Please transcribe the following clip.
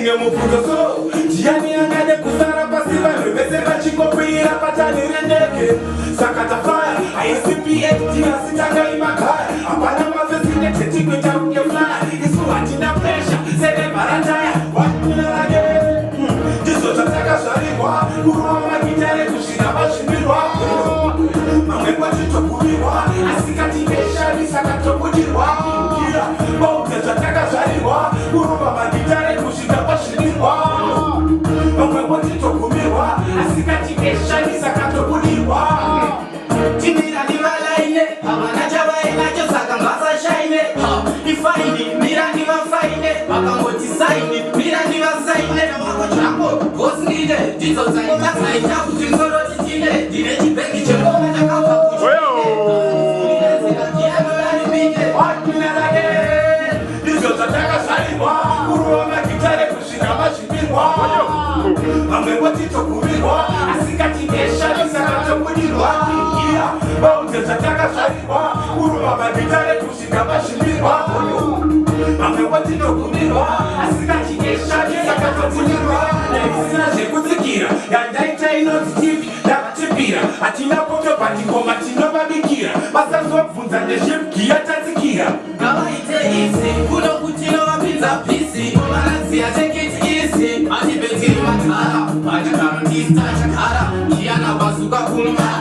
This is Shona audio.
Tinha muvuto so Diani angade kusara pasiva Rebese bachikopira patani rendeke Sakata fire ISCPH tina sitanga imakaya Apana mafesine tetikwe taruke fly Isu atina pressure Sede barataya Wakuna lage Jiso tataka shariwa Kuruwa magitare kushina bashimirwa Mamekwa chito kumiwa Asikati besha Nisakato kujirwa Kira Bote tataka shariwa Kuruwa magitare kushina bashimirwa Mamekwa chito kumiwa Asikati besha Nisakato kujirwa Timira ni malaine Amana jaba inacho saka mbasa shaine Ifaini, mira ni mafaine Wakangoti saini, mira ni masaine Na wako chango, kosnide Jizo zango kasa ichaku Timsoro titine Dine jipengi chelo Majaka wakuchu Wakina lage Jizo tataka shariwa Kuruwa makitare kushika mashibirwa Amekwa tito kumirwa Asikati kesha Nisakato kudirwa Baute tataka shariwa Kuruwa magitare kushika mashibirwa Amekwa tito kumirwa Asikati kesha Nisakato kudirwa Sina shekuzikira Yandaita inotitivi Dabatipira Atina poto patikoma Tino babikira Masanzo mfunza Neshemkia tazikira Kama ite isi Kuno kutino wapinza pisi Maranzi ya tekiti isi Matibetiri makara Majakaratista chakara Kiana bazuka kumara